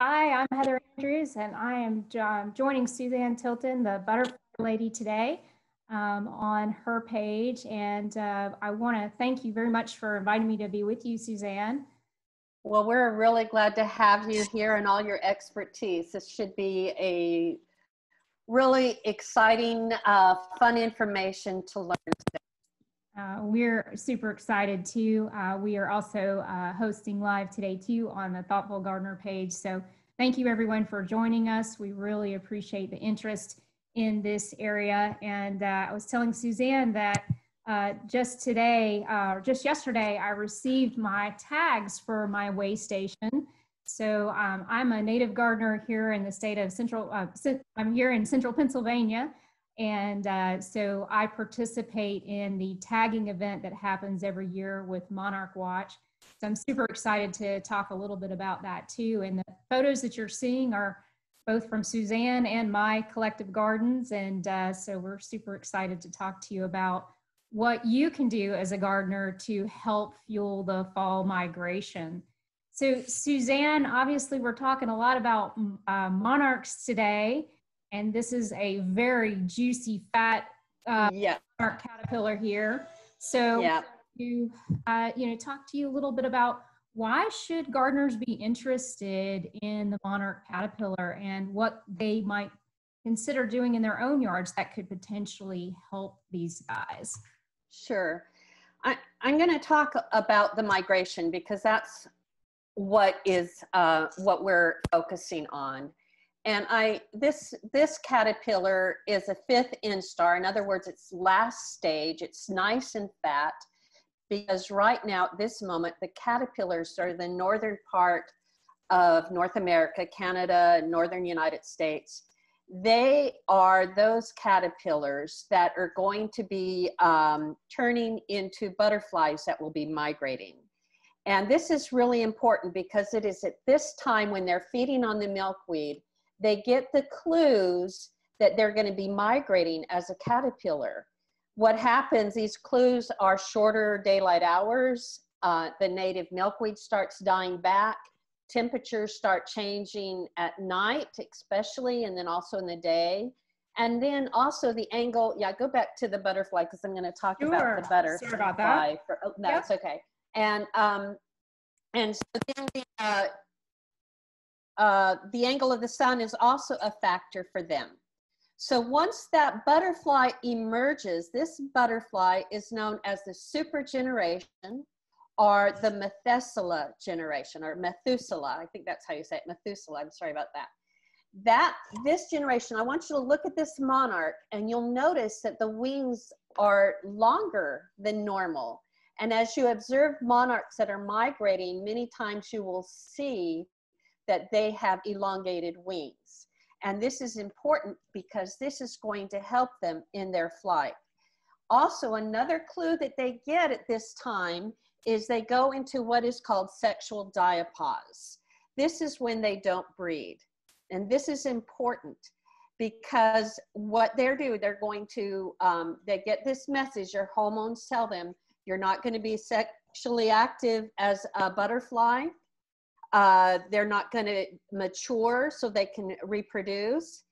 Hi, I'm Heather Andrews, and I am joining Suzanne Tilton, the Butterfly Lady, today on her page. And I want to thank you very much for inviting me to be with you, Suzanne. Well, we're really glad to have you here and all your expertise. This should be a really exciting, fun information to learn today. We're super excited too. We are also hosting live today too on the Thoughtful Gardener page. So thank you everyone for joining us. We really appreciate the interest in this area. And I was telling Suzanne that just today, just yesterday, I received my tags for my way station. So I'm a native gardener here in the state of I'm here in central Pennsylvania. And so I participate in the tagging event that happens every year with Monarch Watch. So I'm super excited to talk a little bit about that too. And the photos that you're seeing are both from Suzanne and my collective gardens. And so we're super excited to talk to you about what you can do as a gardener to help fuel the fall migration. So Suzanne, obviously we're talking a lot about monarchs today. And this is a very juicy, fat monarch caterpillar here. So talk to you a little bit about why should gardeners be interested in the monarch caterpillar and what they might consider doing in their own yards that could potentially help these guys. Sure. I'm going to talk about the migration because that's what we're focusing on. And this caterpillar is a 5th instar. In other words, it's last stage. It's nice and fat because right now at this moment, the caterpillars are the northern part of North America, Canada, northern United States. They are those caterpillars that are going to be turning into butterflies that will be migrating. And this is really important because it is at this time when they're feeding on the milkweed, they get the clues that they're going to be migrating as a caterpillar. What happens, these clues are shorter daylight hours, the native milkweed starts dying back, temperatures start changing at night especially, and then also in the day. And then also the angle, go back to the butterfly because I'm going to talk about the butterfly. Sorry about that. That's okay. And so then the angle of the sun is also a factor for them. So once that butterfly emerges, this butterfly is known as the super generation or the Methuselah generation, or Methuselah. I think that's how you say it, Methuselah. I'm sorry about that. This generation, I want you to look at this monarch and you'll notice that the wings are longer than normal. And as you observe monarchs that are migrating, many times you will see that they have elongated wings. And this is important because this is going to help them in their flight. Also, another clue that they get at this time is they go into what is called sexual diapause. This is when they don't breed. And this is important because what they're doing, they're going to, they get this message, your hormones tell them, you're not going to be sexually active as a butterfly. They're not going to mature so they can reproduce,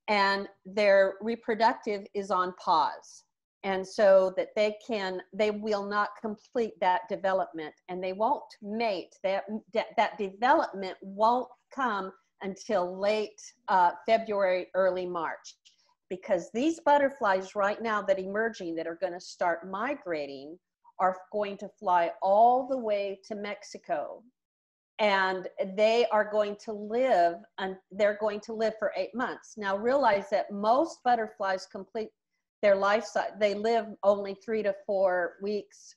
and their reproductive is on pause. And so that they will not complete that development, and they won't mate. That development won't come until late February, early March, because these butterflies right now that emerging that are going to start migrating are going to fly all the way to Mexico. And they are going to live, and they're going to live for 8 months. Now realize that most butterflies complete their life cycle. They live only 3 to 4 weeks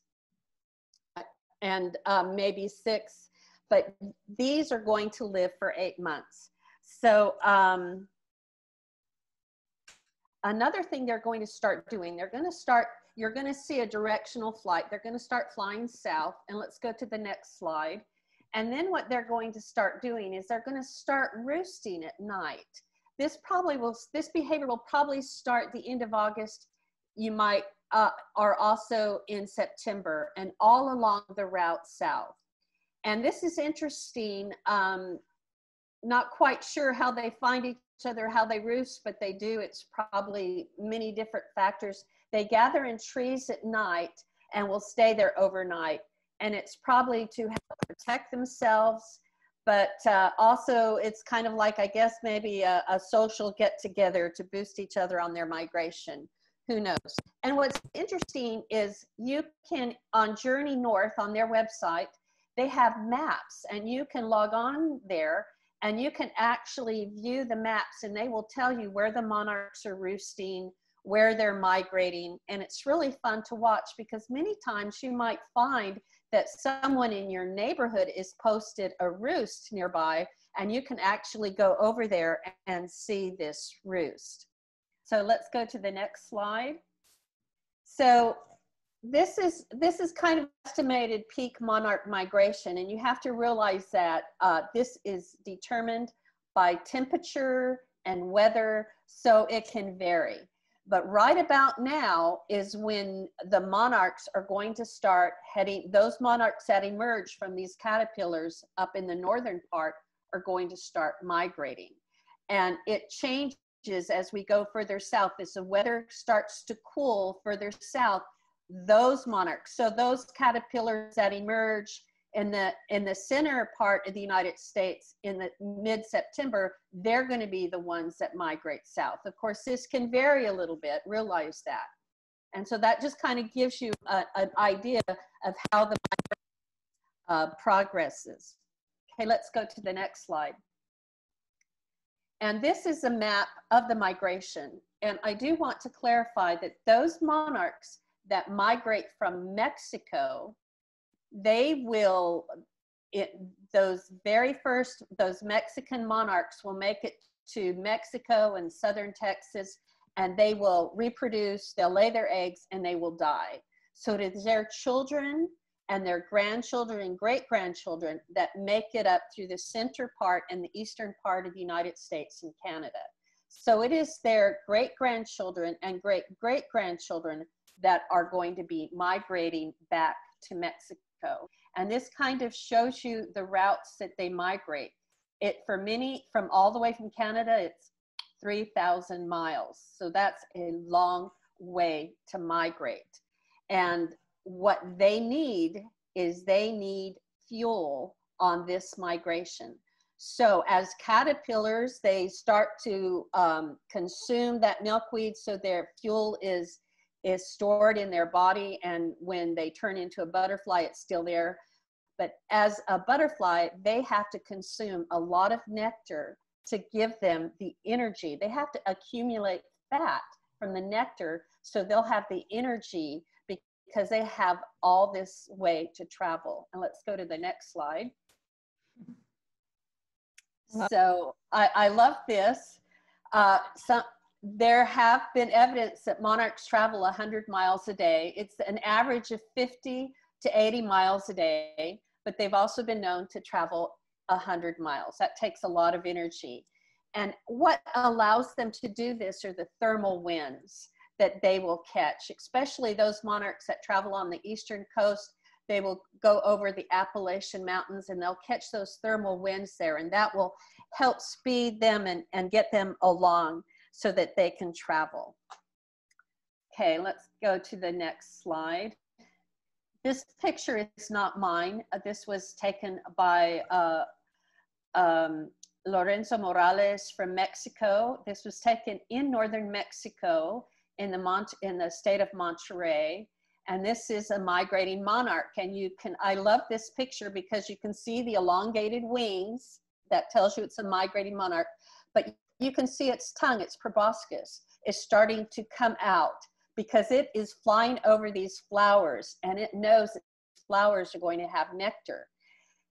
and maybe 6, but these are going to live for 8 months. So another thing they're going to start doing, you're going to see a directional flight. They're going to start flying south, and let's go to the next slide. And then what they're going to start doing is they're going to start roosting at night. This behavior will probably start the end of August. You might, are also in September and all along the route south. And this is interesting not quite sure how they find each other, how they roost, but they do. It's probably many different factors. They gather in trees at night and will stay there overnight. And it's probably to help protect themselves, but also it's kind of like, I guess, maybe a social get-together to boost each other on their migration. Who knows? And what's interesting is you can, on Journey North, on their website, they have maps, and you can log on there and you can actually view the maps, and they will tell you where the monarchs are roosting, where they're migrating. And it's really fun to watch, because many times you might find that someone in your neighborhood is posted a roost nearby, and you can actually go over there and see this roost. So let's go to the next slide. So this is kind of estimated peak monarch migration, and you have to realize that this is determined by temperature and weather, so it can vary. But right about now is when the monarchs are going to start heading, those monarchs that emerge from these caterpillars up in the northern part are going to start migrating. And it changes as we go further south. As the weather starts to cool further south, those monarchs, so those caterpillars that emerge in the center part of the United States in the mid-September, they're going to be the ones that migrate south. Of course, this can vary a little bit, realize that. And so that just kind of gives you an idea of how the progresses. Okay, let's go to the next slide. And this is a map of the migration. And I do want to clarify that those monarchs that migrate from Mexico, they will, those Mexican monarchs will make it to Mexico and southern Texas, and they will reproduce, they'll lay their eggs, and they will die. So it is their children and their grandchildren and great-grandchildren that make it up through the center part and the eastern part of the United States and Canada. So it is their great-grandchildren and great-great-grandchildren that are going to be migrating back to Mexico. And this kind of shows you the routes that they migrate. For many, from all the way from Canada, it's 3,000 miles. So that's a long way to migrate. And what they need is they need fuel on this migration. So as caterpillars, they start to consume that milkweed, so their fuel is stored in their body, and when they turn into a butterfly, it's still there. But as a butterfly, they have to consume a lot of nectar to give them the energy. They have to accumulate fat from the nectar, so they'll have the energy because they have all this way to travel. And let's go to the next slide. So I love this. There have been evidence that monarchs travel 100 miles a day. It's an average of 50 to 80 miles a day, but they've also been known to travel 100 miles. That takes a lot of energy. And what allows them to do this are the thermal winds that they will catch, especially those monarchs that travel on the eastern coast. They will go over the Appalachian Mountains, and they'll catch those thermal winds there, and that will help speed them and get them along so that they can travel. Okay, let's go to the next slide. This picture is not mine. This was taken by Lorenzo Morales from Mexico. This was taken in northern Mexico in the state of Monterrey. And this is a migrating monarch. And I love this picture because you can see the elongated wings. That tells you it's a migrating monarch. But you can see its tongue, its proboscis, is starting to come out because it is flying over these flowers, and it knows that flowers are going to have nectar.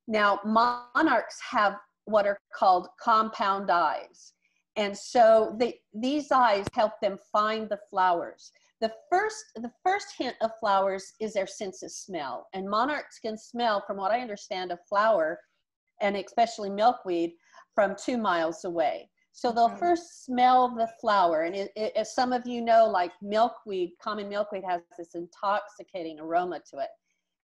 Now, monarchs have what are called compound eyes. And so these eyes help them find the flowers. The first hint of flowers is their sense of smell. And monarchs can smell, from what I understand, a flower, and especially milkweed, from 2 miles away. So they'll first smell the flower. And as some of you know, like milkweed, common milkweed has this intoxicating aroma to it.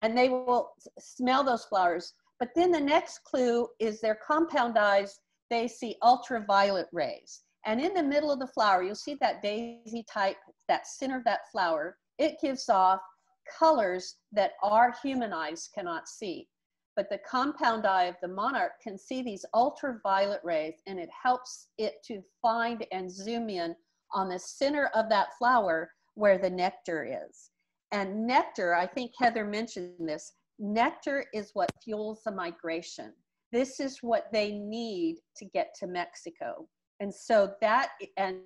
And they will smell those flowers. But then the next clue is their compound eyes. they see ultraviolet rays. And in the middle of the flower, you'll see that daisy type, that center of that flower, it gives off colors that our human eyes cannot see. But the compound eye of the monarch can see these ultraviolet rays, and it helps it to find and zoom in on the center of that flower where the nectar is. And nectar, I think Heather mentioned this, nectar is what fuels the migration. This is what they need to get to Mexico. And so that, and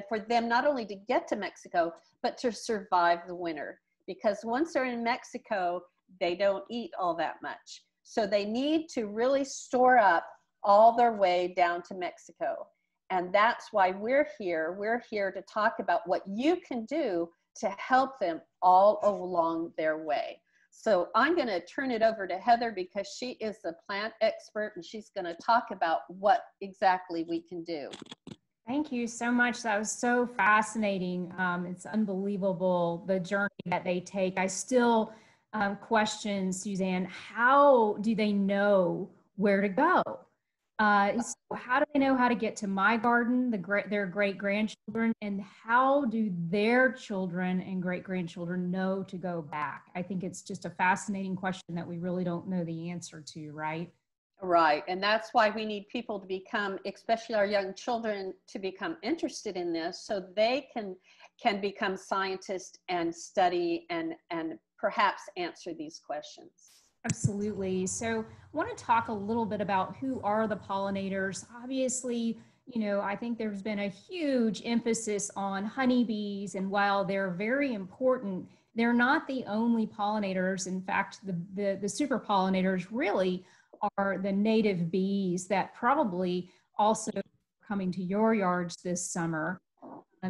for them not only to get to Mexico, but to survive the winter. Because once they're in Mexico, they don't eat all that much. So they need to really store up all their way down to Mexico. And that's why we're here. We're here to talk about what you can do to help them all along their way. So I'm going to turn it over to Heather because she is the plant expert and she's going to talk about what exactly we can do. Thank you so much. That was so fascinating. It's unbelievable the journey that they take. I still question, Suzanne, how do they know where to go? So how do they know how to get to my garden, their great-grandchildren, and how do their children and great-grandchildren know to go back? I think it's just a fascinating question that we really don't know the answer to, right? Right, and that's why we need people to become, especially our young children, to become interested in this so they can become scientists and study and perhaps answer these questions. Absolutely. So I want to talk a little bit about who are the pollinators. Obviously, you know, I think there's been a huge emphasis on honeybees, and while they're very important, they're not the only pollinators. In fact, the super pollinators really are the native bees that probably also are coming to your yards this summer.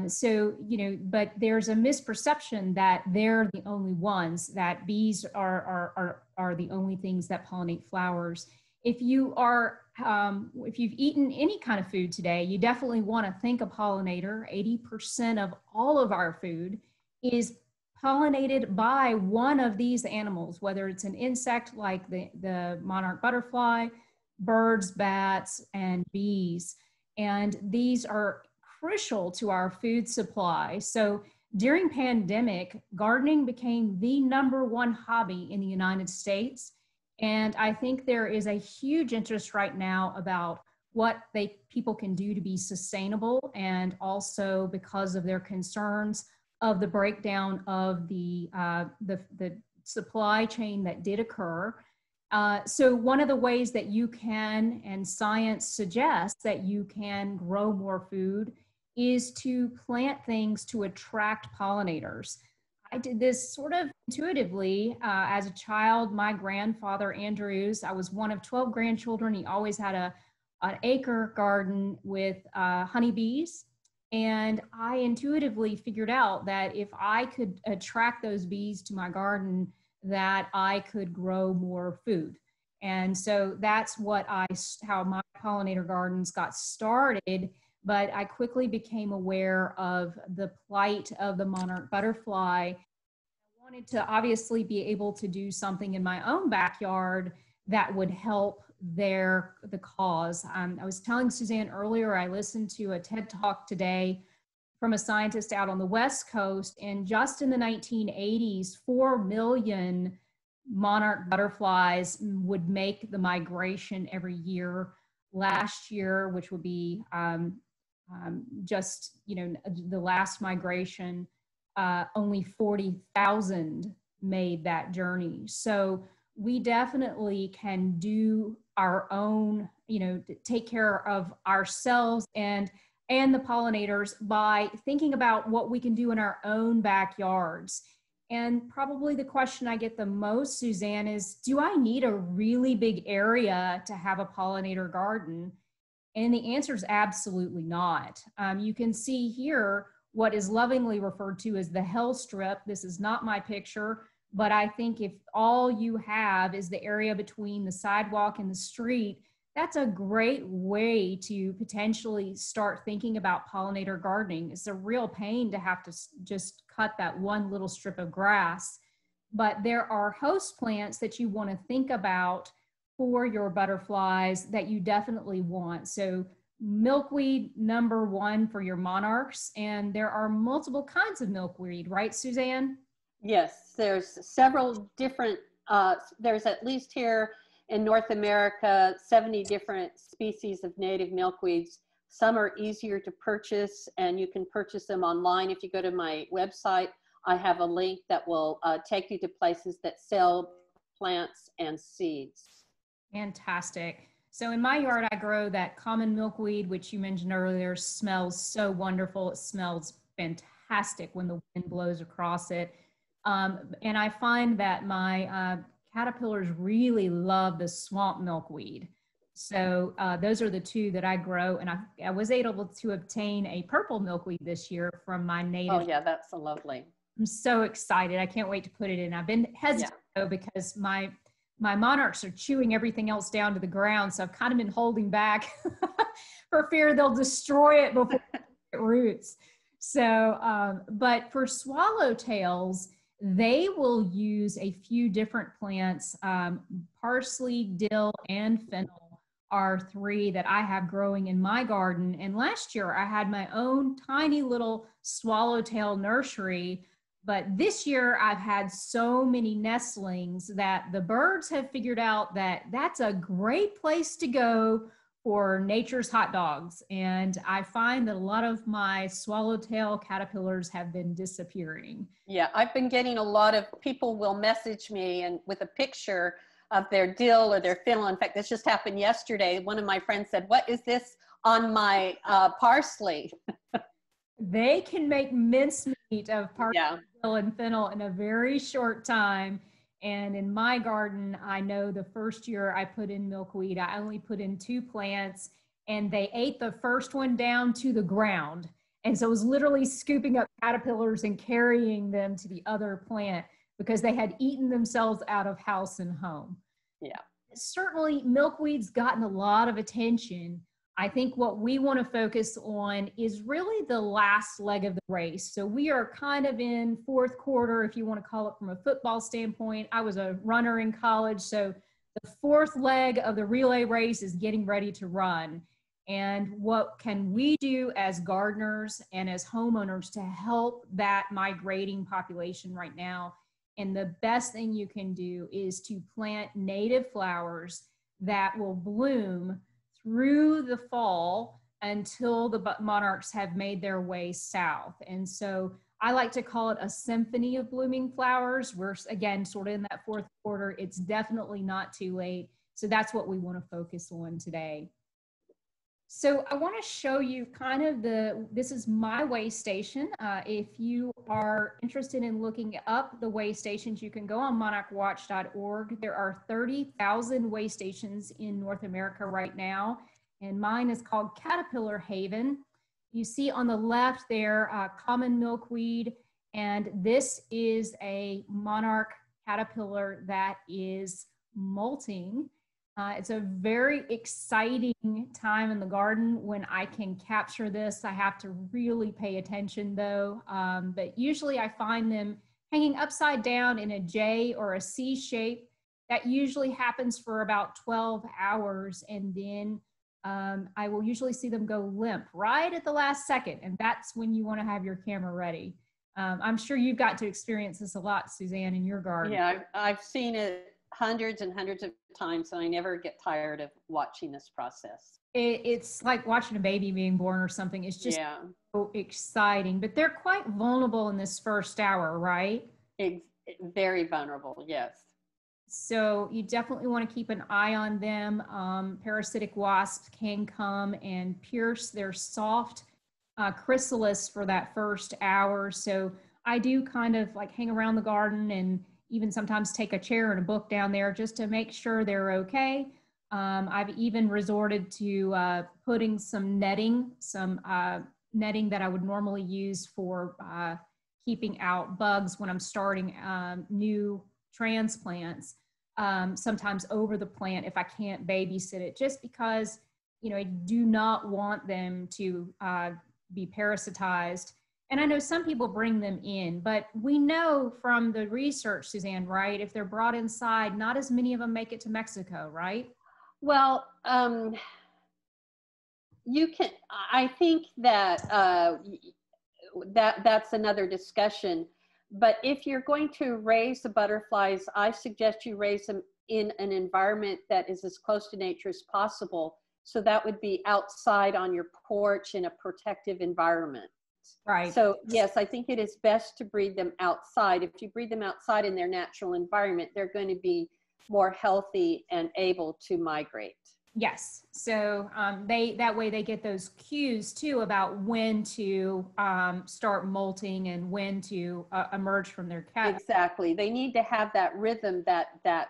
So, you know, but there's a misperception that they're the only ones, that bees are the only things that pollinate flowers. If you are, if you've eaten any kind of food today, you definitely want to think a pollinator. 80% of all of our food is pollinated by one of these animals, whether it's an insect like the monarch butterfly, birds, bats, and bees. And these are crucial to our food supply. So during pandemic, gardening became the #1 hobby in the United States. And I think there is a huge interest right now about what people can do to be sustainable, and also because of their concerns of the breakdown of the supply chain that did occur. So one of the ways that you can, and science suggests that you can grow more food, is to plant things to attract pollinators. I did this sort of intuitively as a child. My grandfather, Andrews, I was one of 12 grandchildren. He always had an acre garden with honeybees. And I intuitively figured out that if I could attract those bees to my garden, that I could grow more food. And so that's how my pollinator gardens got started. But I quickly became aware of the plight of the monarch butterfly. I wanted to obviously be able to do something in my own backyard that would help the cause. I was telling Suzanne earlier, I listened to a TED Talk today from a scientist out on the West Coast, and just in the 1980s, 4 million monarch butterflies would make the migration every year. Last year, which would be just, you know, the last migration, only 40,000 made that journey. So we definitely can do our own, you know, take care of ourselves and the pollinators by thinking about what we can do in our own backyards. And probably the question I get the most, Suzanne, is, do I need a really big area to have a pollinator garden? And the answer is absolutely not. You can see here what is lovingly referred to as the hell strip. This is not my picture, but I think if all you have is the area between the sidewalk and the street, that's a great way to potentially start thinking about pollinator gardening. It's a real pain to have to just cut that one little strip of grass, but there are host plants that you want to think about for your butterflies that you definitely want. So milkweed #1 for your monarchs, and there are multiple kinds of milkweed, right, Suzanne? Yes, there's several different, there's at least here in North America, 70 different species of native milkweeds. Some are easier to purchase, and you can purchase them online. If you go to my website, I have a link that will take you to places that sell plants and seeds. Fantastic. So in my yard, I grow that common milkweed, which you mentioned earlier, smells so wonderful. It smells fantastic when the wind blows across it. And I find that my caterpillars really love the swamp milkweed. So those are the two that I grow. And I was able to obtain a purple milkweed this year from my native. Oh yeah, that's so lovely. I'm so excited. I can't wait to put it in. I've been hesitant though, because my monarchs are chewing everything else down to the ground. So I've kind of been holding back for fear they'll destroy it before it roots. So, but for swallowtails, they will use a few different plants. Parsley, dill, and fennel are 3 that I have growing in my garden. And last year I had my own tiny little swallowtail nursery. But this year I've had so many nestlings that the birds have figured out that that's a great place to go for nature's hot dogs. And I find that a lot of my swallowtail caterpillars have been disappearing. Yeah, I've been getting a lot of people will message me and with a picture of their dill or their fennel. In fact, this just happened yesterday. One of my friends said, "What is this on my parsley?" They can make mincemeat of parsley, Yeah. dill, and fennel in a very short time. And in my garden, I know the first year I put in milkweed, I only put in 2 plants, and they ate the first one down to the ground. And so it was literally scooping up caterpillars and carrying them to the other plant because they had eaten themselves out of house and home. Yeah. Certainly, milkweed's gotten a lot of attention. I think what we want to focus on is really the last leg of the race. So we are kind of in 4th quarter, if you want to call it from a football standpoint. I was a runner in college, so the 4th leg of the relay race is getting ready to run. And what can we do as gardeners and as homeowners to help that migrating population right now? And the best thing you can do is to plant native flowers that will bloom through the fall until the monarchs have made their way south. And so I like to call it a symphony of blooming flowers. We're, again, sort of in that 4th quarter. It's definitely not too late. So that's what we want to focus on today. So I want to show you kind of this is my way station. If you are interested in looking up the way stations, you can go on monarchwatch.org. There are 30,000 way stations in North America right now, and mine is called Caterpillar Haven. You see on the left there, common milkweed, and this is a monarch caterpillar that is molting. It's a very exciting time in the garden when I can capture this. I have to really pay attention though, but usually I find them hanging upside down in a J or a C shape. That usually happens for about 12 hours, and then I will usually see them go limp right at the last second, and that's when you want to have your camera ready. I'm sure you've got to experience this a lot, Suzanne, in your garden. Yeah, I've seen it hundreds and hundreds of times, and I never get tired of watching this process. It's like watching a baby being born or something. It's just so exciting, but they're quite vulnerable in this first hour, right? Very vulnerable, yes. So you definitely want to keep an eye on them. Parasitic wasps can come and pierce their soft chrysalis for that first hour. So I do kind of like hang around the garden and even sometimes take a chair and a book down there just to make sure they're okay. I've even resorted to putting some netting that I would normally use for keeping out bugs when I'm starting new transplants, sometimes over the plant if I can't babysit it, just because, you know, I do not want them to be parasitized. And I know some people bring them in, but we know from the research, Suzanne, right? If they're brought inside, not as many of them make it to Mexico, right? Well, you can, I think that that's another discussion. But if you're going to raise the butterflies, I suggest you raise them in an environment that is as close to nature as possible. So that would be outside on your porch in a protective environment. Right. So yes, I think it is best to breed them outside. If you breed them outside in their natural environment, they're going to be more healthy and able to migrate. Yes. So that way they get those cues too about when to start molting and when to emerge from their cat. Exactly. They need to have that rhythm, that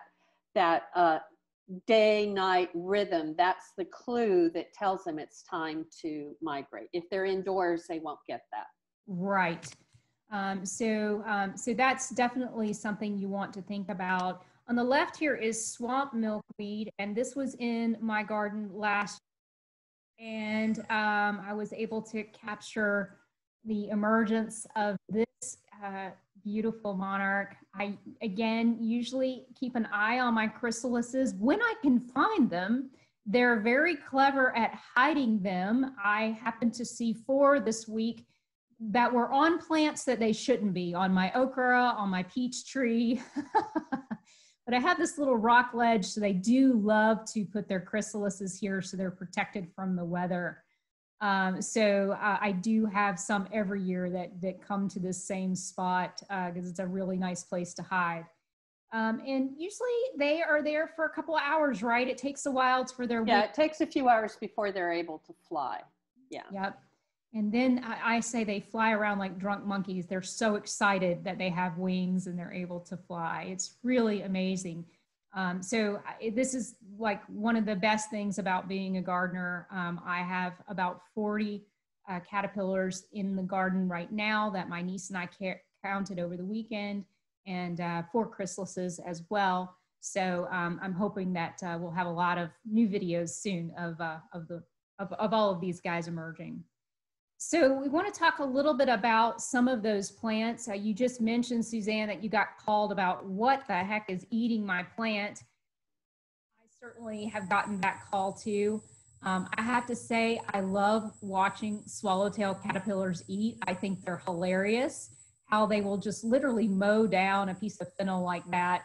day-night rhythm. That's the clue that tells them it's time to migrate. If they're indoors, they won't get that. Right. So that's definitely something you want to think about. On the left here is swamp milkweed, and this was in my garden last year. And I was able to capture the emergence of this beautiful monarch. I, again, usually keep an eye on my chrysalises when I can find them. They're very clever at hiding them. I happened to see 4 this week that were on plants that they shouldn't be, on my okra, on my peach tree. But I have this little rock ledge, so they do love to put their chrysalises here so they're protected from the weather. I do have some every year that come to this same spot because it's a really nice place to hide. And usually they are there for a couple of hours, right? It takes a while for their Yeah, it takes a few hours before they're able to fly. Yeah. Yep. And then I say they fly around like drunk monkeys. They're so excited that they have wings and they're able to fly. It's really amazing. This is like one of the best things about being a gardener. I have about 40 caterpillars in the garden right now that my niece and I counted over the weekend, and 4 chrysalises as well. So I'm hoping that we'll have a lot of new videos soon of all of these guys emerging. So we want to talk a little bit about some of those plants. You just mentioned, Suzanne, that you got called about what the heck is eating my plant. I certainly have gotten that call too. I have to say, I love watching swallowtail caterpillars eat. I think they're hilarious, how they will just literally mow down a piece of fennel like that.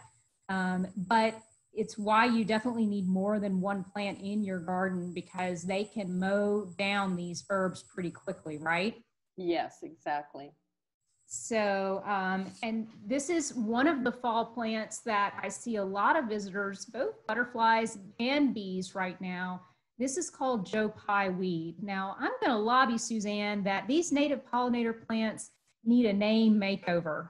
But it's why you definitely need more than one plant in your garden, because they can mow down these herbs pretty quickly, right? Yes, exactly. So, and this is one of the fall plants that I see a lot of visitors, both butterflies and bees right now. This is called Joe Pye weed. Now, I'm going to lobby, Suzanne, that these native pollinator plants need a name makeover.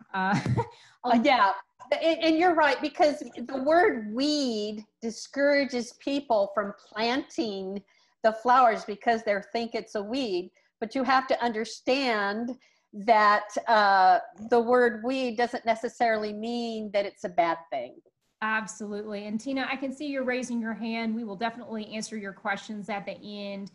Yeah. And you're right, because the word weed discourages people from planting the flowers because they think it's a weed. But you have to understand that the word weed doesn't necessarily mean that it's a bad thing. Absolutely. And Tina, I can see you're raising your hand. We will definitely answer your questions at the end.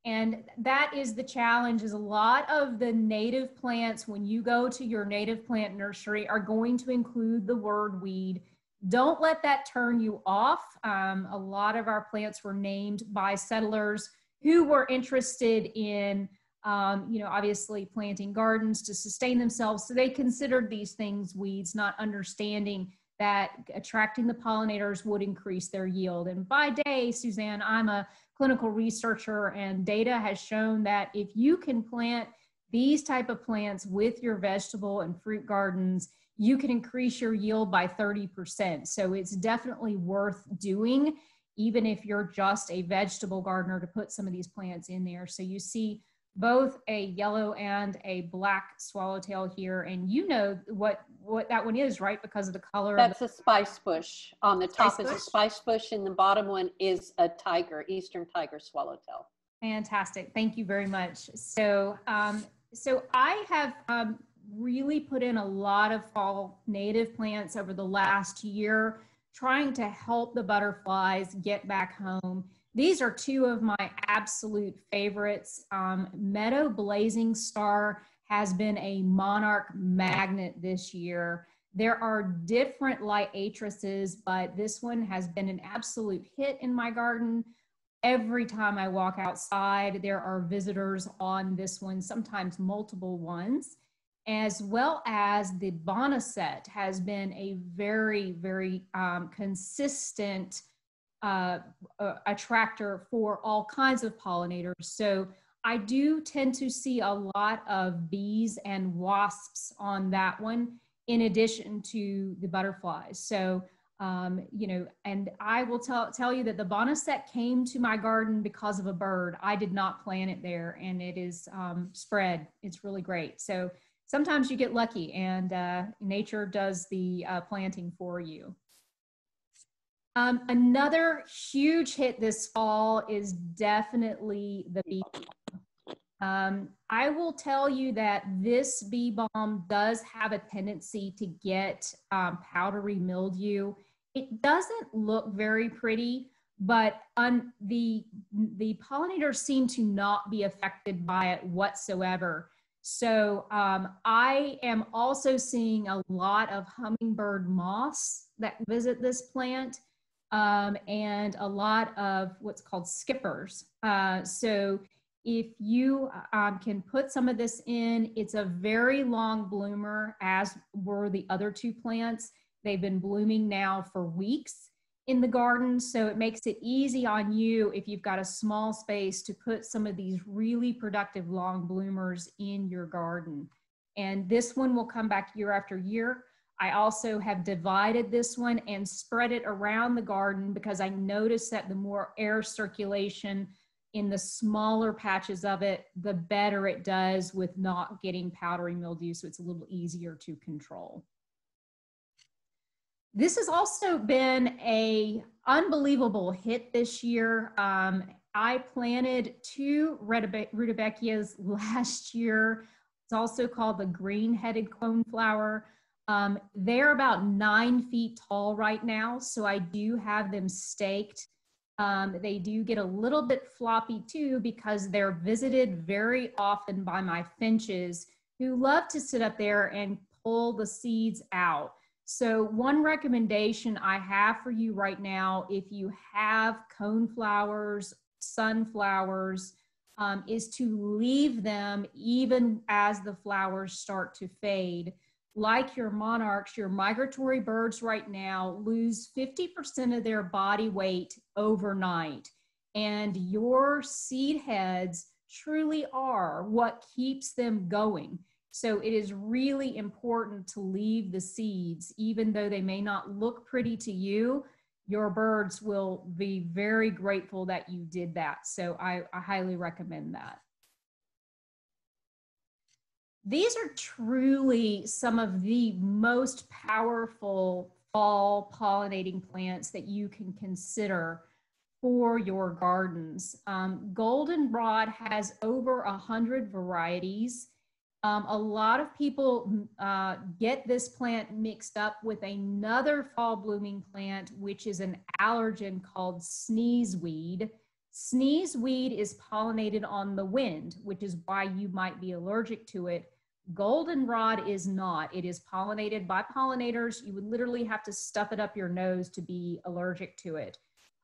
And that is the challenge, is a lot of the native plants, when you go to your native plant nursery, are going to include the word weed. Don't let that turn you off. A lot of our plants were named by settlers who were interested in, obviously planting gardens to sustain themselves. So they considered these things weeds, not understanding that attracting the pollinators would increase their yield. And by day, Suzanne, I'm a clinical researcher, and data has shown that if you can plant these type of plants with your vegetable and fruit gardens, you can increase your yield by 30%. So it's definitely worth doing, even if you're just a vegetable gardener, to put some of these plants in there. So you see both a yellow and a black swallowtail here, and you know what that one is, right? Because of the color. That's a spice bush. On the top is a spice bush, and the bottom one is a tiger, eastern tiger swallowtail. Fantastic. Thank you very much. So, so I have really put in a lot of fall native plants over the last year, trying to help the butterflies get back home. These are 2 of my absolute favorites. Meadow Blazing Star has been a Monarch magnet this year. There are different liatrices, but this one has been an absolute hit in my garden. Every time I walk outside, there are visitors on this one, sometimes multiple ones, as well as the boneset has been a very, very consistent attractor for all kinds of pollinators. So I do tend to see a lot of bees and wasps on that one, in addition to the butterflies. So, you know, and I will tell you that the boneset came to my garden because of a bird. I did not plant it there, and it is spread. It's really great. So sometimes you get lucky, and nature does the planting for you. Another huge hit this fall is definitely the bee. I will tell you that this bee balm does have a tendency to get powdery mildew. It doesn't look very pretty, but the pollinators seem to not be affected by it whatsoever. So I am also seeing a lot of hummingbird moths that visit this plant, and a lot of what's called skippers. So if you can put some of this in, it's a very long bloomer, as were the other two plants. They've been blooming now for weeks in the garden, so it makes it easy on you if you've got a small space to put some of these really productive long bloomers in your garden. And this one will come back year after year. I also have divided this one and spread it around the garden because I noticed that the more air circulation in the smaller patches of it, the better it does with not getting powdery mildew, so it's a little easier to control. This has also been an unbelievable hit this year. I planted 2 rudbeckias last year. It's also called the green-headed coneflower. They're about 9 feet tall right now, so I do have them staked. They do get a little bit floppy too because they're visited very often by my finches, who love to sit up there and pull the seeds out. So one recommendation I have for you right now, if you have coneflowers, sunflowers, is to leave them even as the flowers start to fade. Like your monarchs, your migratory birds right now lose 50% of their body weight overnight. And your seed heads truly are what keeps them going. So it is really important to leave the seeds, even though they may not look pretty to you. Your birds will be very grateful that you did that. So I highly recommend that. These are truly some of the most powerful fall pollinating plants that you can consider for your gardens. Goldenrod has over 100 varieties. A lot of people get this plant mixed up with another fall blooming plant, which is an allergen called sneezeweed. Sneezeweed is pollinated on the wind, which is why you might be allergic to it. Goldenrod is not. It is pollinated by pollinators. You would literally have to stuff it up your nose to be allergic to it.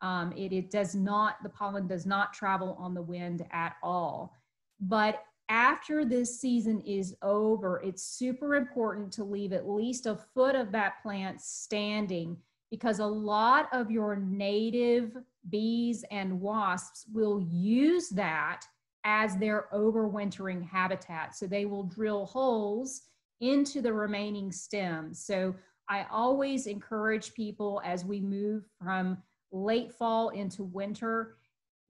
It does not, the pollen does not travel on the wind at all. But after this season is over, it's super important to leave at least a foot of that plant standing, because a lot of your native bees and wasps will use that as their overwintering habitat. So they will drill holes into the remaining stems. So I always encourage people, as we move from late fall into winter,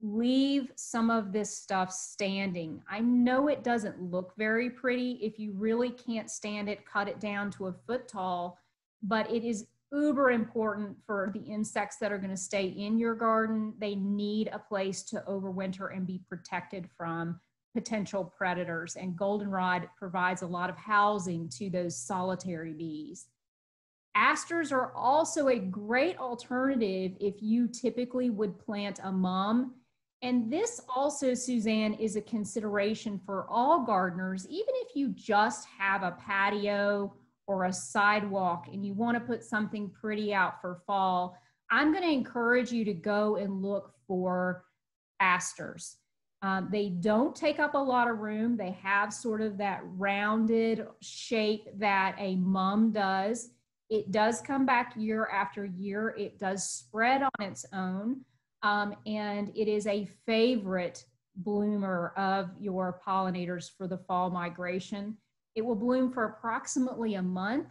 leave some of this stuff standing. I know it doesn't look very pretty. If you really can't stand it, cut it down to a foot tall, but it is uber important for the insects that are going to stay in your garden. They need a place to overwinter and be protected from potential predators, and goldenrod provides a lot of housing to those solitary bees. Asters are also a great alternative if you typically would plant a mum. And this also, Suzanne, is a consideration for all gardeners, even if you just have a patio or a sidewalk and you want to put something pretty out for fall. I'm going to encourage you to go and look for asters. They don't take up a lot of room. They have sort of that rounded shape that a mum does. It does come back year after year. It does spread on its own. And it is a favorite bloomer of your pollinators for the fall migration. It will bloom for approximately a month,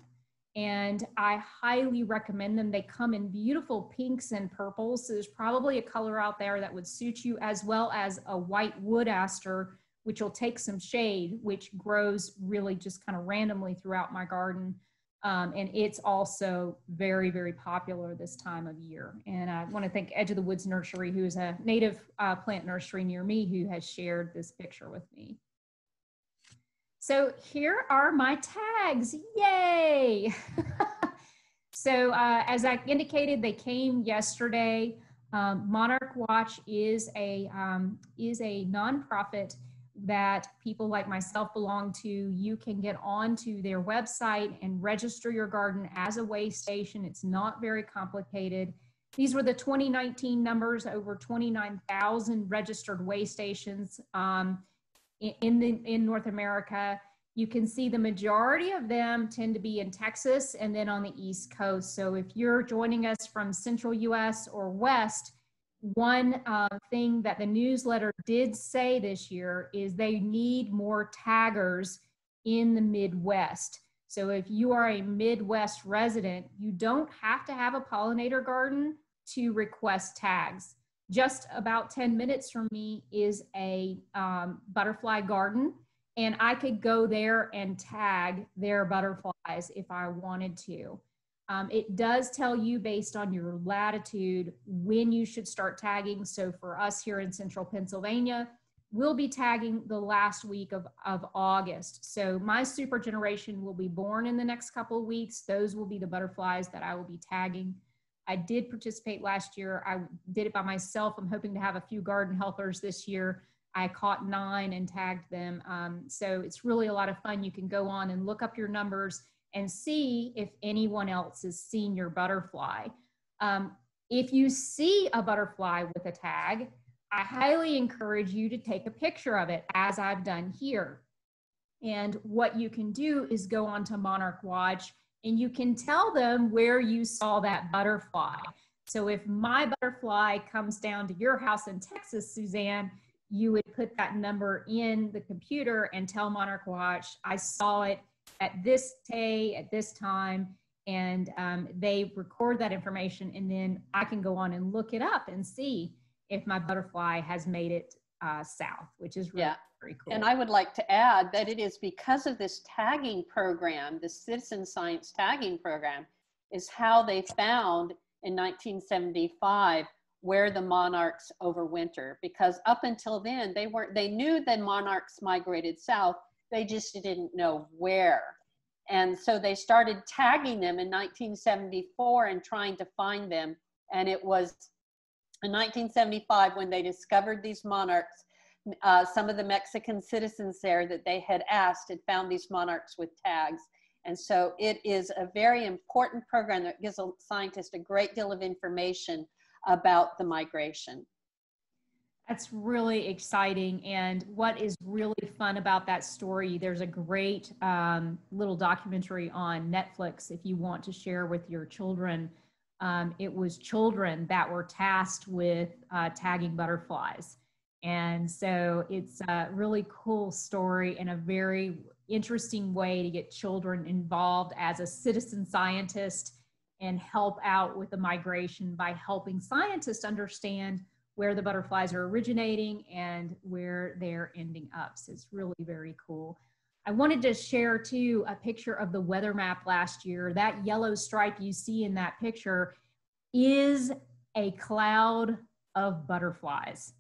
and I highly recommend them. They come in beautiful pinks and purples, so there's probably a color out there that would suit you, as well as a white wood aster, which will take some shade, which grows really just kind of randomly throughout my garden. And it's also very, very popular this time of year. And I want to thank Edge of the Woods Nursery, who is a native plant nursery near me, who has shared this picture with me. So here are my tags. Yay! So as I indicated, they came yesterday. Monarch Watch is a nonprofit that people like myself belong to. You can get onto their website and register your garden as a way station. It's not very complicated. These were the 2019 numbers, over 29,000 registered way stations in North America. You can see the majority of them tend to be in Texas and then on the East Coast. So if you're joining us from Central US or West, one thing that the newsletter did say this year is they need more taggers in the Midwest. So if you are a Midwest resident, you don't have to have a pollinator garden to request tags. Just about 10 minutes from me is a butterfly garden, and I could go there and tag their butterflies if I wanted to. It does tell you based on your latitude when you should start tagging. So for us here in central Pennsylvania, we'll be tagging the last week of August. So my super generation will be born in the next couple of weeks. Those will be the butterflies that I will be tagging. I did participate last year. I did it by myself. I'm hoping to have a few garden helpers this year. I caught 9 and tagged them. So it's really a lot of fun. You can go on and look up your numbers and see if anyone else has seen your butterfly. If you see a butterfly with a tag, I highly encourage you to take a picture of it, as I've done here. And what you can do is go on to Monarch Watch and you can tell them where you saw that butterfly. So if my butterfly comes down to your house in Texas, Suzanne, you would put that number in the computer and tell Monarch Watch, I saw it at this day, at this time, and they record that information, and then I can go on and look it up and see if my butterfly has made it south, which is really very cool. And I would like to add that it is because of this tagging program, the citizen science tagging program, is how they found in 1975 where the monarchs overwinter. Because up until then, they knew that monarchs migrated south, they just didn't know where. And so they started tagging them in 1974 and trying to find them. And it was in 1975 when they discovered these monarchs. Some of the Mexican citizens there that they had asked had found these monarchs with tags. And so it is a very important program that gives a scientist a great deal of information about the migration. That's really exciting. And what is really fun about that story, there's a great little documentary on Netflix if you want to share with your children. It was children that were tasked with tagging butterflies. And so it's a really cool story and a very interesting way to get children involved as a citizen scientist and help out with the migration by helping scientists understand where the butterflies are originating and where they're ending up. So it's really very cool. I wanted to share too a picture of the weather map last year. That yellow stripe you see in that picture is a cloud of butterflies,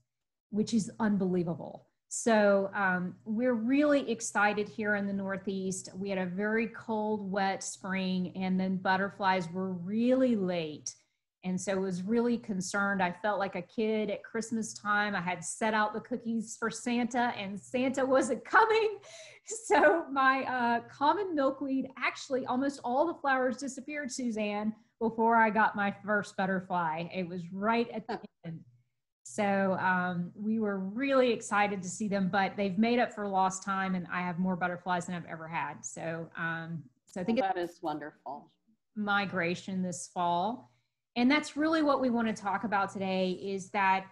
which is unbelievable. So we're really excited here in the Northeast. We had a very cold, wet spring, and then butterflies were really late. And so I was really concerned. I felt like a kid at Christmas time. I had set out the cookies for Santa and Santa wasn't coming. So my common milkweed, actually almost all the flowers disappeared, Suzanne, before I got my first butterfly. It was right at the end. So we were really excited to see them, but they've made up for lost time, and I have more butterflies than I've ever had. So, so I think that is wonderful. Migration this fall. And that's really what we want to talk about today, is that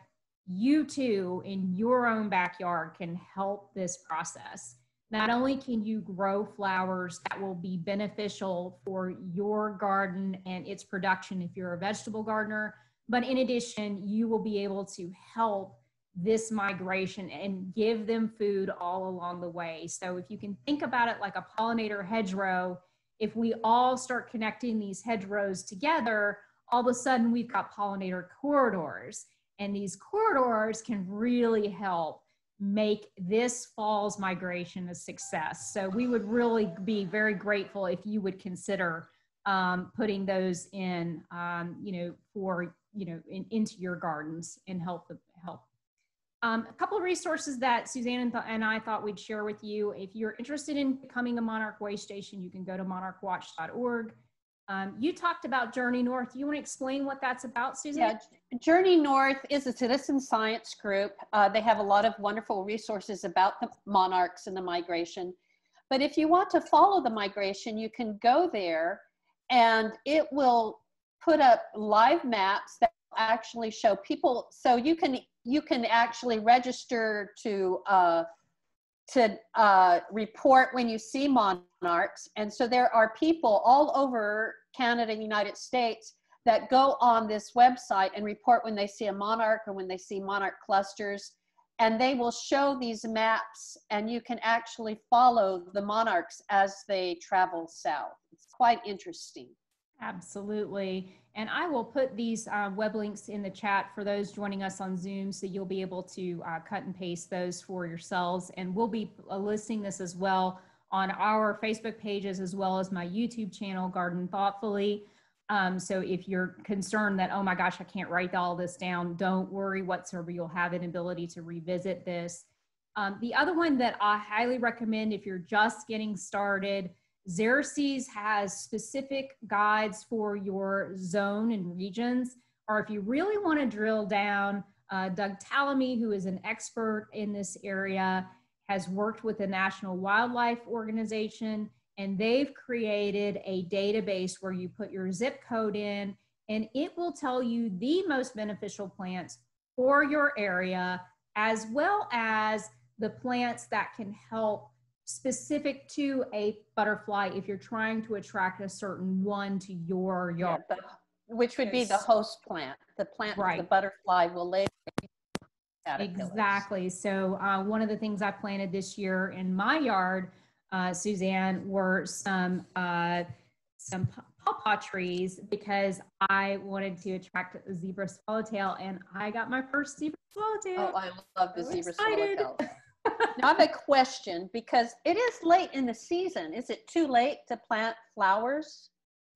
you too, in your own backyard, can help this process. Not only can you grow flowers that will be beneficial for your garden and its production if you're a vegetable gardener, but in addition, you will be able to help this migration and give them food all along the way. So if you can think about it like a pollinator hedgerow, if we all start connecting these hedgerows together, all of a sudden we've got pollinator corridors, and these corridors can really help make this fall's migration a success. So we would really be very grateful if you would consider putting those in, into your gardens and help. A couple of resources that Suzanne and I thought we'd share with you. If you're interested in becoming a Monarch way station, you can go to monarchwatch.org. You talked about Journey North. You want to explain what that's about, Suzanne? Yeah, Journey North is a citizen science group. They have a lot of wonderful resources about the monarchs and the migration. But if you want to follow the migration, you can go there, and it will put up live maps that actually show people. So you can actually register to report when you see monarchs. And so there are people all over Canada and the United States that go on this website and report when they see a monarch or when they see monarch clusters. And they will show these maps, and you can actually follow the monarchs as they travel south. It's quite interesting. Absolutely. And I will put these web links in the chat for those joining us on Zoom, so you'll be able to cut and paste those for yourselves. And we'll be listing this as well on our Facebook pages, as well as my YouTube channel, Garden Thoughtfully. So if you're concerned that, oh my gosh, I can't write all this down, don't worry whatsoever. You'll have an ability to revisit this. The other one that I highly recommend if you're just getting started, Xerces has specific guides for your zone and regions, or if you really want to drill down, Doug Tallamy, who is an expert in this area, has worked with the National Wildlife Organization, and they've created a database where you put your zip code in, and it will tell you the most beneficial plants for your area, as well as the plants that can help specific to a butterfly if you're trying to attract a certain one to your yard. Yeah, which would be the host plant, the plant right. The butterfly will lay Exactly. So one of the things I planted this year in my yard, Suzanne, were some pawpaw trees, because I wanted to attract a zebra swallowtail, and I got my first zebra swallowtail. Oh, I love the zebra swallowtail. Now I have a question, because it is late in the season. Is it too late to plant flowers?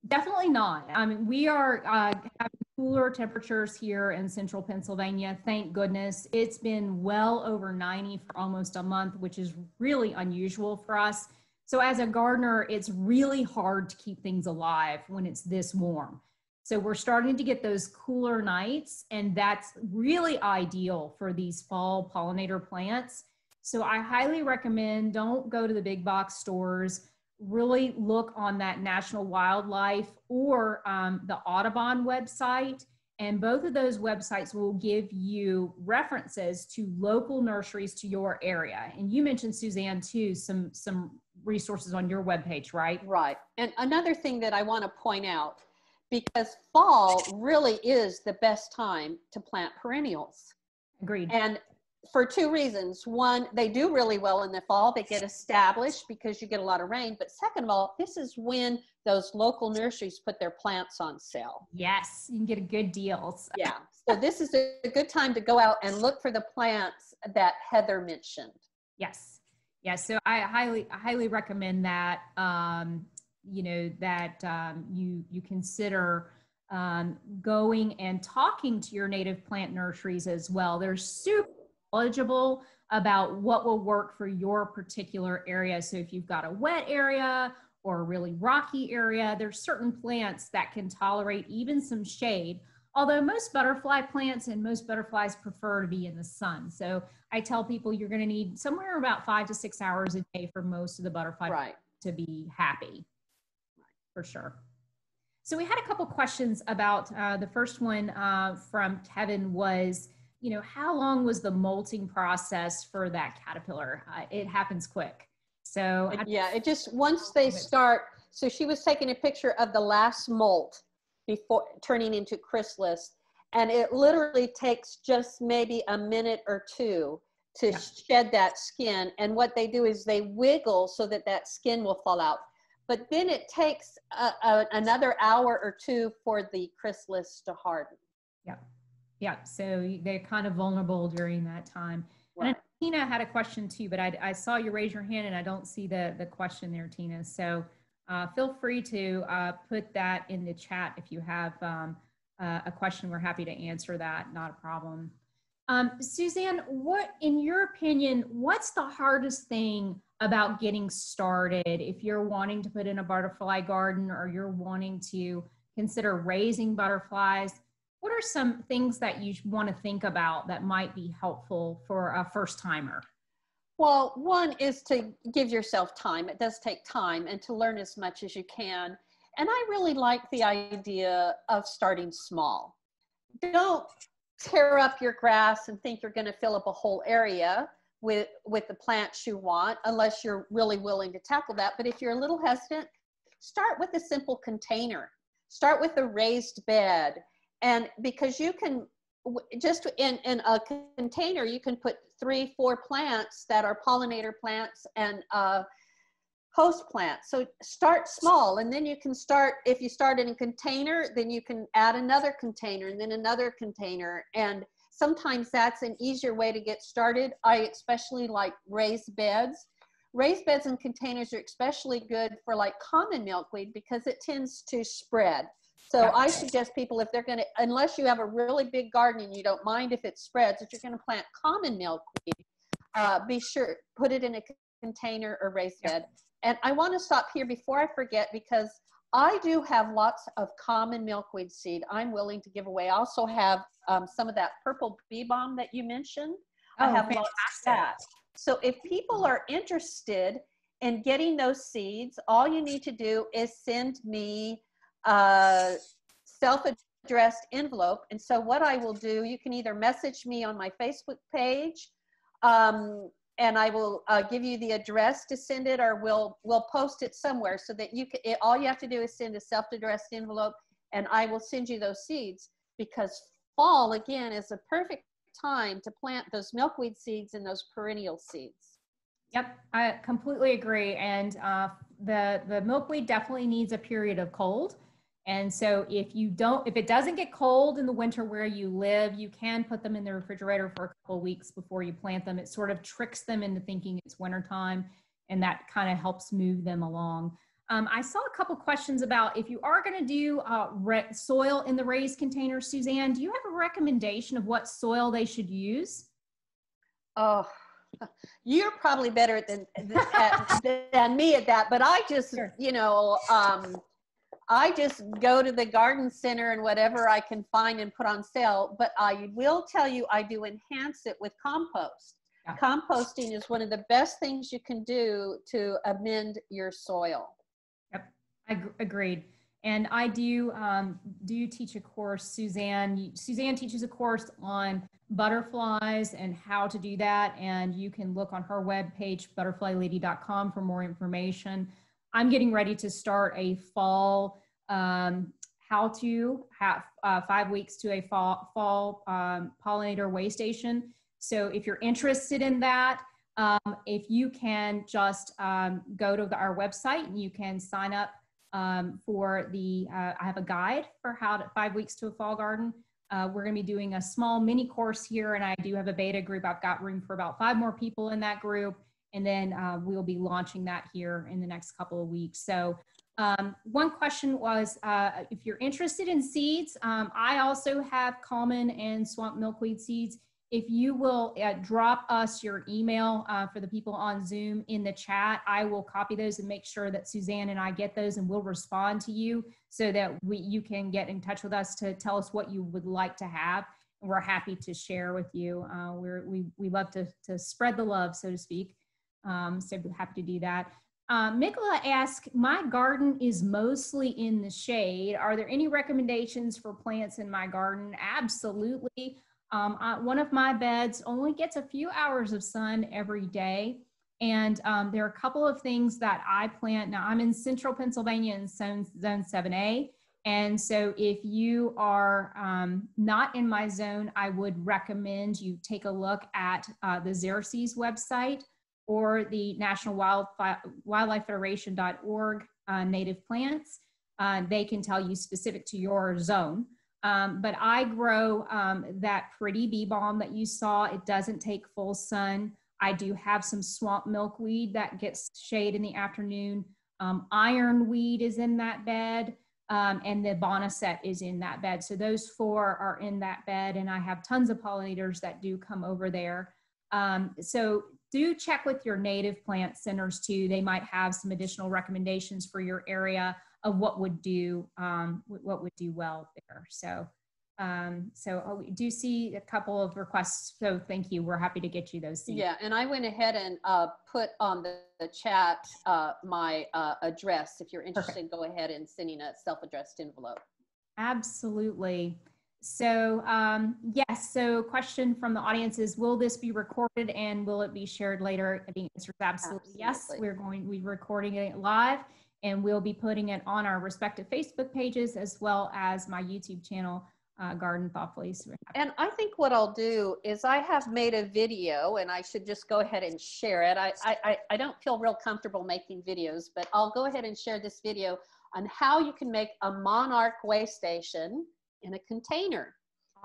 Definitely not. I mean, we are having cooler temperatures here in central Pennsylvania. Thank goodness. It's been well over 90 for almost a month, which is really unusual for us. So as a gardener, it's really hard to keep things alive when it's this warm. So we're starting to get those cooler nights, and that's really ideal for these fall pollinator plants. So I highly recommend, don't go to the big box stores. Really look on that National Wildlife or the Audubon website. And both of those websites will give you references to local nurseries to your area. And you mentioned, Suzanne, too, some resources on your webpage, right? Right. And another thing that I want to point out, because fall really is the best time to plant perennials. Agreed. And for two reasons. One, they do really well in the fall. They get established because you get a lot of rain. But second of all, this is when those local nurseries put their plants on sale. Yes, you can get a good deals. Yeah. So this is a good time to go out and look for the plants that Heather mentioned. Yes. Yes. So I highly recommend that, you consider going and talking to your native plant nurseries as well. They're super knowledgeable about what will work for your particular area. So if you've got a wet area or a really rocky area, there's certain plants that can tolerate even some shade. Although most butterfly plants and most butterflies prefer to be in the sun. So I tell people you're going to need somewhere about 5 to 6 hours a day for most of the butterfly to be happy, for sure. So we had a couple questions about the first one from Kevin was, you know, how long was the molting process for that caterpillar? It happens quick. So yeah, it just, once they start, so she was taking a picture of the last molt before turning into chrysalis, and it literally takes just maybe a minute or two to shed that skin. And what they do is they wiggle so that that skin will fall out. But then it takes another hour or two for the chrysalis to harden. Yeah. Yeah. So they're kind of vulnerable during that time. Right. And Tina had a question too, but I saw you raise your hand and I don't see the question there, Tina. So feel free to put that in the chat if you have a question. We're happy to answer that. Not a problem. Suzanne, what, in your opinion, what's the hardest thing about getting started if you're wanting to put in a butterfly garden or you're wanting to consider raising butterflies? What are some things that you want to think about that might be helpful for a first timer? Well, one is to give yourself time. It does take time, and to learn as much as you can. And I really like the idea of starting small. Don't tear up your grass and think you're going to fill up a whole area with the plants you want, unless you're really willing to tackle that. But if you're a little hesitant, start with a simple container. Start with a raised bed. And because you can, just in a container, you can put 3-4 plants that are pollinator plants and host plants. So start small, and then you can start, if you start in a container, then you can add another container and then another container. And sometimes that's an easier way to get started. I especially like raised beds. Raised beds and containers are especially good for like common milkweed because it tends to spread. So I suggest people, if they're going to, unless you have a really big garden and you don't mind if it spreads, if you're going to plant common milkweed, be sure, put it in a container or raised bed. And I want to stop here before I forget, because I do have lots of common milkweed seed I'm willing to give away. I also have some of that purple bee balm that you mentioned. I have lots of that. So if people are interested in getting those seeds, all you need to do is send me a self-addressed envelope. And so what I will do, you can either message me on my Facebook page, and I will give you the address to send it, or we'll post it somewhere so that you can, all you have to do is send a self-addressed envelope and I will send you those seeds, because fall, again, is a perfect time to plant those milkweed seeds and those perennial seeds. Yep, I completely agree. And the milkweed definitely needs a period of cold. And so if it doesn't get cold in the winter where you live, you can put them in the refrigerator for a couple of weeks before you plant them. It sort of tricks them into thinking it's wintertime, and that kind of helps move them along. I saw a couple questions about if you are going to do soil in the raised container. Suzanne, do you have a recommendation of what soil they should use? Oh, you're probably better than me at that, but I just, you know, I just go to the garden center and whatever I can find and put on sale. But I will tell you, I do enhance it with compost. Yeah. Composting is one of the best things you can do to amend your soil. Yep, agreed. And I do teach a course. Suzanne teaches a course on butterflies and how to do that. And you can look on her webpage, butterflylady.com, for more information. I'm getting ready to start a fall how to have 5 weeks to a fall pollinator way station. So if you're interested in that, if you can just go to our website and you can sign up for the, I have a guide for 5 weeks to a fall garden. We're going to be doing a small mini course here, and I do have a beta group. I've got room for about 5 more people in that group. And then we'll be launching that here in the next couple of weeks. So One question was, if you're interested in seeds, I also have common and swamp milkweed seeds. If you will drop us your email for the people on Zoom in the chat, I will copy those and make sure that Suzanne and I get those, and we'll respond to you so that you can get in touch with us to tell us what you would like to have. And we're happy to share with you. We love to spread the love, so to speak. So we're happy to do that. Mikola asks, my garden is mostly in the shade. Are there any recommendations for plants in my garden? Absolutely. One of my beds only gets a few hours of sun every day. And there are a couple of things that I plant. Now, I'm in central Pennsylvania in zone 7A. And so if you are not in my zone, I would recommend you take a look at the Xerces website or the National Wildlife Federation.org native plants. They can tell you specific to your zone. But I grow that pretty bee balm that you saw. It doesn't take full sun. I do have some swamp milkweed that gets shade in the afternoon. Ironweed is in that bed, and the boneset is in that bed. So those 4 are in that bed, and I have tons of pollinators that do come over there. So do check with your native plant centers too. They might have some additional recommendations for your area of what would do well there. So, we do see a couple of requests. So thank you. We're happy to get you those seeds. Yeah, and I went ahead and put on the chat my address. If you're interested, Perfect. Go ahead and send in a self-addressed envelope. Absolutely. So yes, so question from the audience is, will this be recorded and will it be shared later? The answer is absolutely yes. We're recording it live, and we'll be putting it on our respective Facebook pages as well as my YouTube channel, Garden Thoughtfully. So and I think what I'll do is I have made a video, and I should just go ahead and share it. I don't feel real comfortable making videos, but I'll go ahead and share this video on how you can make a Monarch way station in a container.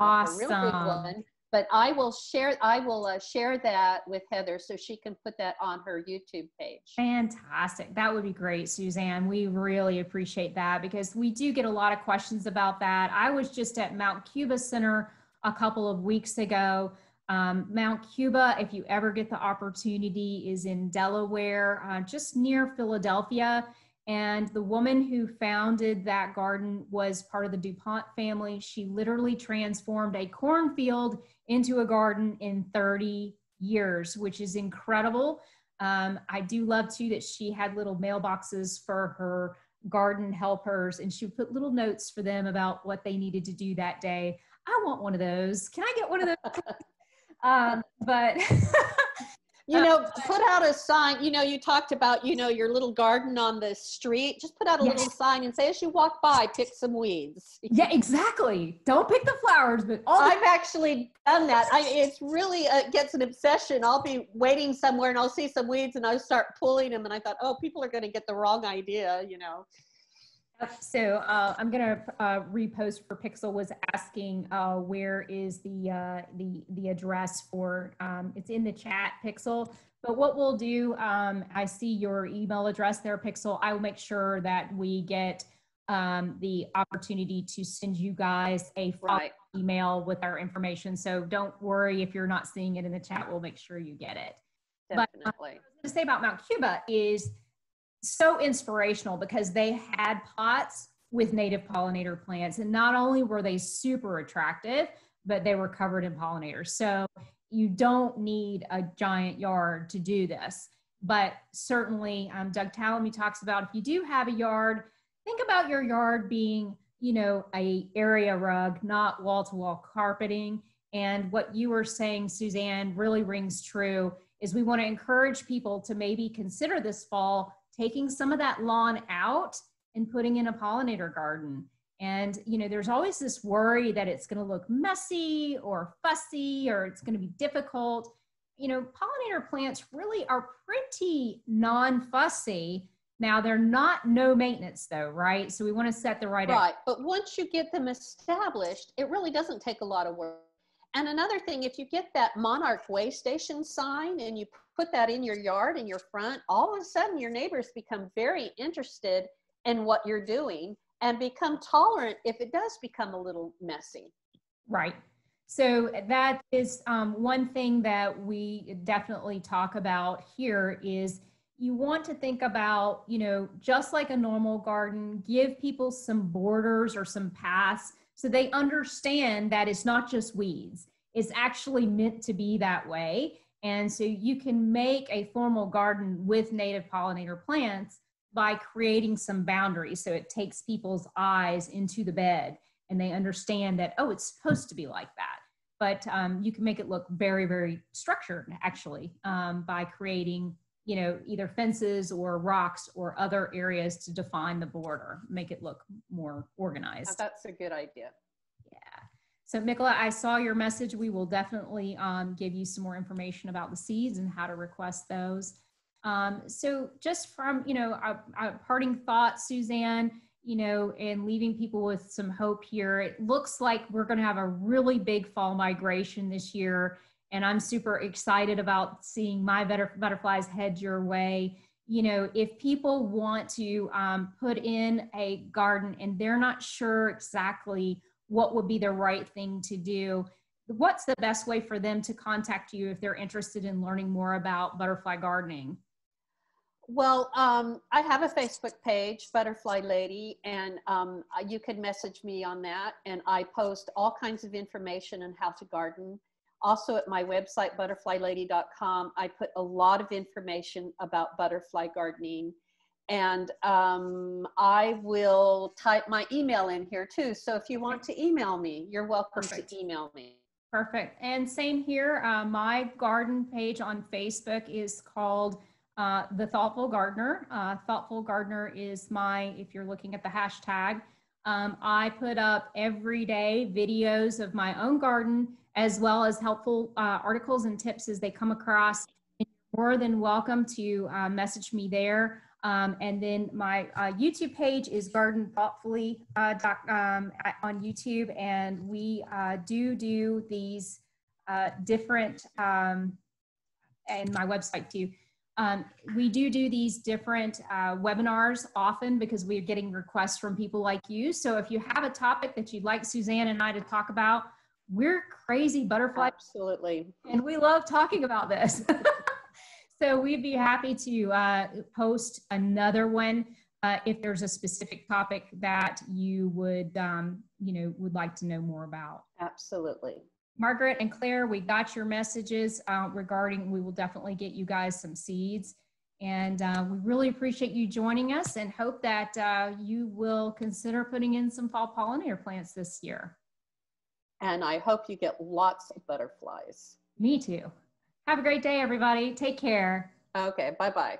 Awesome. A real big one. But I will share that with Heather so she can put that on her YouTube page. Fantastic. That would be great, Suzanne. We really appreciate that because we do get a lot of questions about that. I was just at Mount Cuba Center a couple of weeks ago. Mount Cuba, if you ever get the opportunity, is in Delaware, just near Philadelphia. And the woman who founded that garden was part of the DuPont family. She literally transformed a cornfield into a garden in 30 years, which is incredible. I do love too that she had little mailboxes for her garden helpers, and she would put little notes for them about what they needed to do that day. I want one of those. Can I get one of those? But you know, put out a sign. You know, you talked about, you know, your little garden on the street. Just put out a Yes. little sign and say, as you walk by, pick some weeds. Yeah, exactly. Don't pick the flowers, but I've actually done that. It's really gets an obsession. I'll be waiting somewhere and I'll see some weeds and I'll start pulling them. And I thought, oh, people are going to get the wrong idea, you know. So I'm going to repost for Pixel was asking where is the address for, it's in the chat, Pixel. But what we'll do, I see your email address there, Pixel. I will make sure that we get the opportunity to send you guys a follow-up email with our information. So don't worry if you're not seeing it in the chat, we'll make sure you get it. Definitely. But what I was going to say about Mount Cuba is so inspirational because they had pots with native pollinator plants, and not only were they super attractive, but they were covered in pollinators. So you don't need a giant yard to do this, but certainly Doug Tallamy talks about if you do have a yard, think about your yard being, you know, a area rug, not wall-to-wall carpeting. And what you were saying, Suzanne, really rings true is we want to encourage people to maybe consider this fall taking some of that lawn out and putting in a pollinator garden. And, you know, there's always this worry that it's going to look messy or fussy or it's going to be difficult. You know, pollinator plants really are pretty non-fussy. Now, they're not no maintenance though, right? So we want to set the right. Right, but once you get them established, it really doesn't take a lot of work. And another thing, if you get that Monarch way station sign and you put that in your yard, in your front, all of a sudden your neighbors become very interested in what you're doing and become tolerant if it does become a little messy. Right. So that is one thing that we definitely talk about here is you want to think about, you know, just like a normal garden, give people some borders or some paths so they understand that it's not just weeds. It's actually meant to be that way. And so you can make a formal garden with native pollinator plants by creating some boundaries. So it takes people's eyes into the bed and they understand that, oh, it's supposed to be like that. But you can make it look very, very structured, actually, by creating, you know, either fences or rocks or other areas to define the border, make it look more organized. Now, that's a good idea. Yeah. So, Mikola, I saw your message. We will definitely give you some more information about the seeds and how to request those. So just from, you know, a parting thought, Suzanne, you know, and leaving people with some hope here, it looks like we're going to have a really big fall migration this year. And I'm super excited about seeing my butterflies head your way. You know, if people want to put in a garden and they're not sure exactly what would be the right thing to do, what's the best way for them to contact you if they're interested in learning more about butterfly gardening? Well, I have a Facebook page, Butterfly Lady, and you can message me on that. And I post all kinds of information on how to garden. Also at my website, butterflylady.com, I put a lot of information about butterfly gardening. And I will type my email in here too. So if you want to email me, you're welcome Perfect. to email me. Perfect. And same here, my garden page on Facebook is called The Thoughtful Gardener. Thoughtful Gardener is my, if you're looking at the hashtag, I put up every day videos of my own garden as well as helpful articles and tips as they come across. You're more than welcome to message me there. And then my YouTube page is Garden Thoughtfully on YouTube. And we do these different, and my website too. We do these different webinars often because we're getting requests from people like you. So if you have a topic that you'd like Suzanne and I to talk about, we're crazy butterfly. Absolutely. And we love talking about this. So we'd be happy to post another one if there's a specific topic that you would, you know, would like to know more about. Absolutely. Margaret and Claire, we got your messages regarding, we will definitely get you guys some seeds. And we really appreciate you joining us and hope that you will consider putting in some fall pollinator plants this year. And I hope you get lots of butterflies. Me too. Have a great day, everybody. Take care. Okay, bye-bye.